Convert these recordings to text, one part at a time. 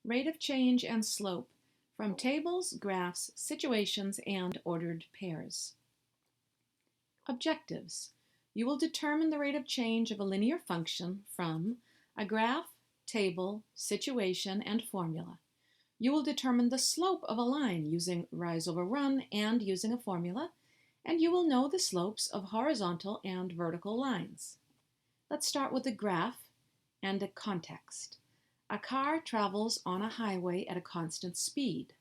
Rate of change and slope from tables, graphs, situations, and ordered pairs. Objectives. You will determine the rate of change of a linear function from a graph, table, situation, and formula. You will determine the slope of a line using rise over run and using a formula, and you will know the slopes of horizontal and vertical lines. Let's start with a graph and a context. A car travels on a highway at a constant speed.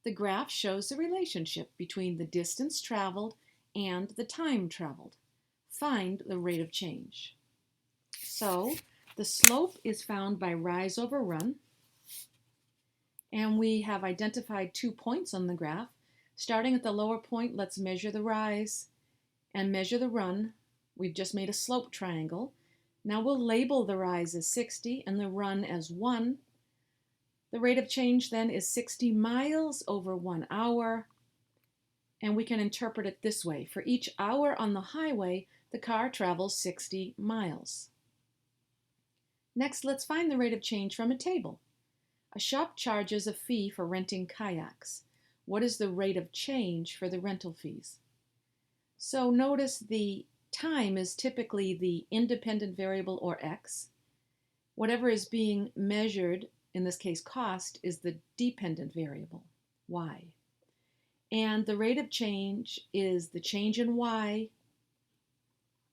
The graph shows the relationship between the distance traveled and the time traveled. Find the rate of change. So the slope is found by rise over run, and we have identified 2 points on the graph. Starting at the lower point, let's measure the rise and measure the run. We've just made a slope triangle. Now we'll label the rise as 60 and the run as 1. The rate of change then is 60 miles over 1 hour. And we can interpret it this way. For each hour on the highway, the car travels 60 miles. Next, let's find the rate of change from a table. A shop charges a fee for renting kayaks. What is the rate of change for the rental fees? So notice the time is typically the independent variable, or x. Whatever is being measured, in this case cost, is the dependent variable, y. And the rate of change is the change in y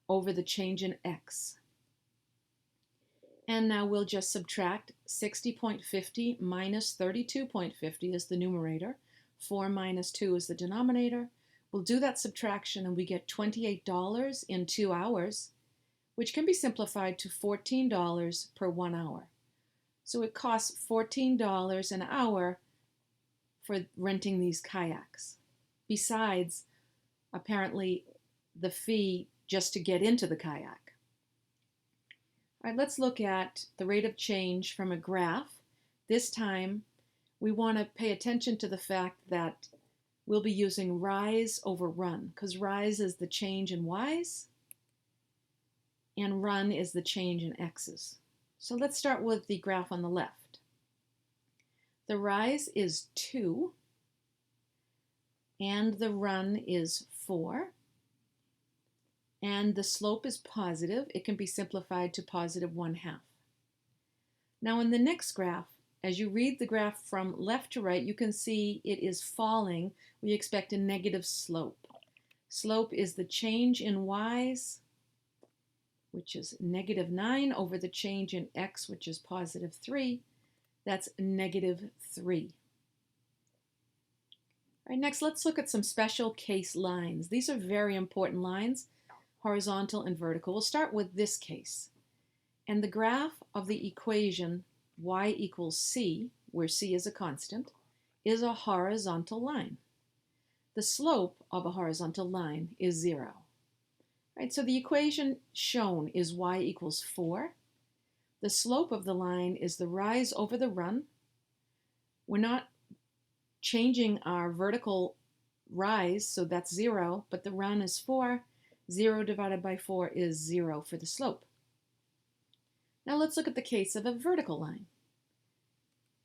over the change in x. And now we'll just subtract 60.50 minus 32.50 is the numerator. 4 minus 2 is the denominator. We'll do that subtraction and we get $28 in 2 hours, which can be simplified to $14 per 1 hour. So it costs $14 an hour for renting these kayaks, besides apparently the fee just to get into the kayak. All right, let's look at the rate of change from a graph. This time we want to pay attention to the fact that we'll be using rise over run, because rise is the change in y's and run is the change in x's. So let's start with the graph on the left. The rise is 2 and the run is 4. And the slope is positive. It can be simplified to positive 1/2. Now in the next graph, as you read the graph from left to right, you can see it is falling. We expect a negative slope. Slope is the change in y's, which is negative 9, over the change in x, which is positive 3. That's negative 3. All right, next let's look at some special case lines. These are very important lines, horizontal and vertical. We'll start with this case. And the graph of the equation y equals c, where c is a constant, is a horizontal line. The slope of a horizontal line is 0. Right, so the equation shown is y equals 4. The slope of the line is the rise over the run. We're not changing our vertical rise, so that's 0, but the run is 4. 0 divided by 4 is 0 for the slope. Now let's look at the case of a vertical line.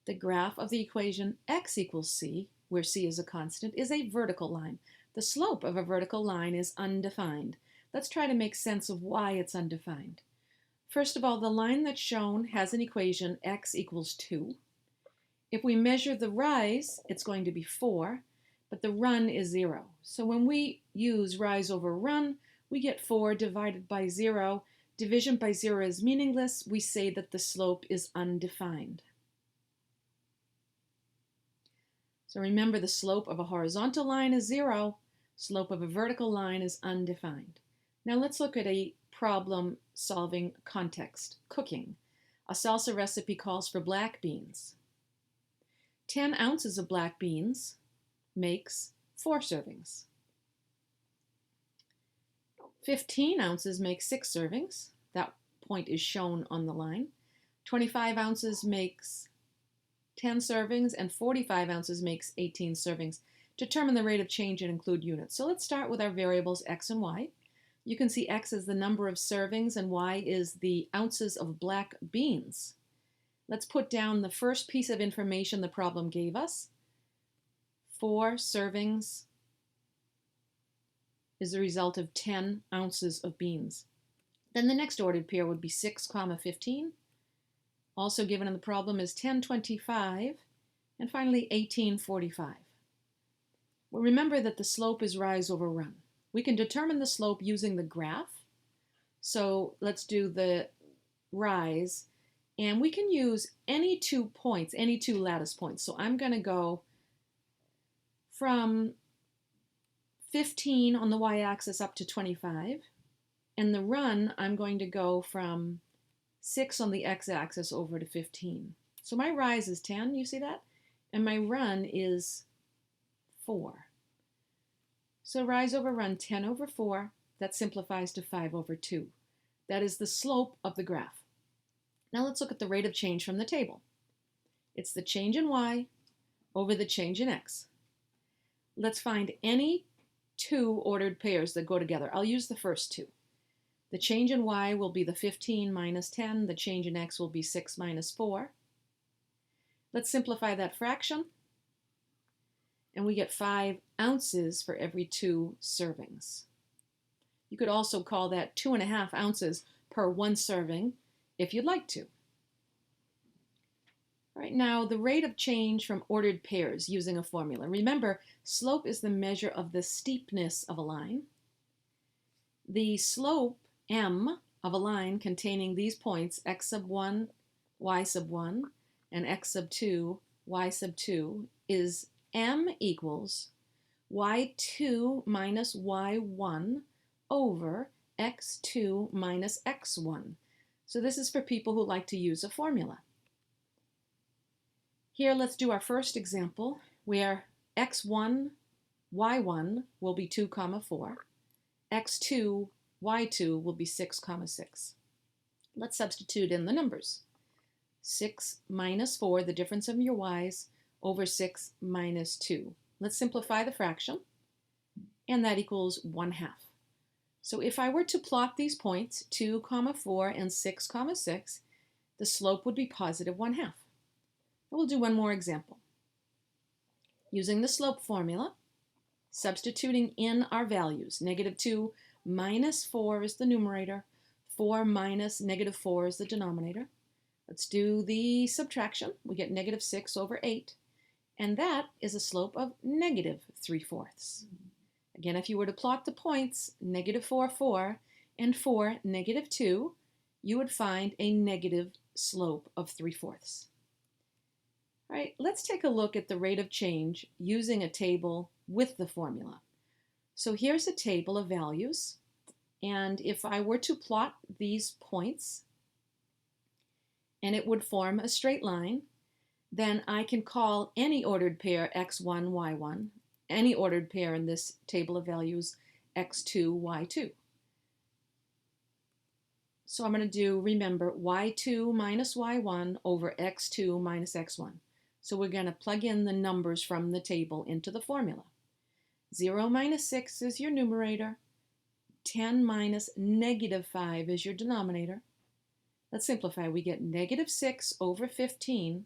The graph of the equation x equals c, where c is a constant, is a vertical line. The slope of a vertical line is undefined. Let's try to make sense of why it's undefined. First of all, the line that's shown has an equation x equals 2. If we measure the rise, it's going to be 4, but the run is 0. So when we use rise over run, we get 4 divided by 0. Division by 0 is meaningless. We say that the slope is undefined. So remember, the slope of a horizontal line is 0. Slope of a vertical line is undefined. Now let's look at a problem-solving context, cooking. A salsa recipe calls for black beans. 10 ounces of black beans makes 4 servings. 15 ounces makes 6 servings. That point is shown on the line. 25 ounces makes 10 servings, and 45 ounces makes 18 servings. Determine the rate of change and include units. So let's start with our variables x and y. You can see x is the number of servings and y is the ounces of black beans. Let's put down the first piece of information the problem gave us. 4 servings is the result of 10 ounces of beans. Then the next ordered pair would be 6, 15. Also given in the problem is 1025, and finally 1845. Well, remember that the slope is rise over run. We can determine the slope using the graph. So let's do the rise, and we can use any 2 points, any 2 lattice points. So I'm going to go from 15 on the y-axis up to 25, and the run I'm going to go from 6 on the x-axis over to 15. So my rise is 10, you see that? And my run is 4. So rise over run 10 over 4, that simplifies to 5 over 2. That is the slope of the graph. Now let's look at the rate of change from the table. It's the change in y over the change in x. Let's find any 2 ordered pairs that go together. I'll use the first 2. The change in y will be the 15 minus 10. The change in x will be 6 minus 4. Let's simplify that fraction, and we get 5 ounces for every 2 servings. You could also call that 2.5 ounces per 1 serving if you'd like to. All right, now the rate of change from ordered pairs using a formula. Remember, slope is the measure of the steepness of a line. The slope, m, of a line containing these points, x sub 1, y sub 1, and x sub 2, y sub 2, is m equals y2 minus y1 over x2 minus x1. So this is for people who like to use a formula. Here, let's do our first example where x1, y1 will be 2, 4. x2, y2 will be 6, 6. Let's substitute in the numbers. 6 minus 4, the difference of your y's, over 6 minus 2. Let's simplify the fraction, and that equals 1/2. So if I were to plot these points, 2, 4, and 6, 6, the slope would be positive 1/2. We'll do one more example. Using the slope formula, substituting in our values, -2 minus 4 is the numerator, 4 minus -4 is the denominator. Let's do the subtraction. We get -6 over 8, and that is a slope of -3/4. Again, if you were to plot the points, -4, 4, and 4, -2, you would find a negative slope of 3/4. All right, let's take a look at the rate of change using a table with the formula. So here's a table of values, and if I were to plot these points, and it would form a straight line, then I can call any ordered pair x1, y1, any ordered pair in this table of values x2, y2. So I'm going to do, remember, y2 minus y1 over x2 minus x1. So we're going to plug in the numbers from the table into the formula. 0 minus 6 is your numerator. 10 minus -5 is your denominator. Let's simplify. We get -6 over 15.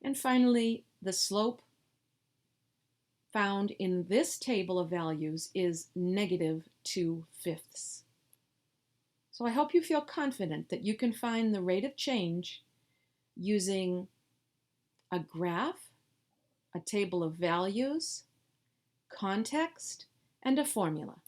And finally, the slope found in this table of values is -2/5. So I hope you feel confident that you can find the rate of change using a graph, a table of values, context, and a formula.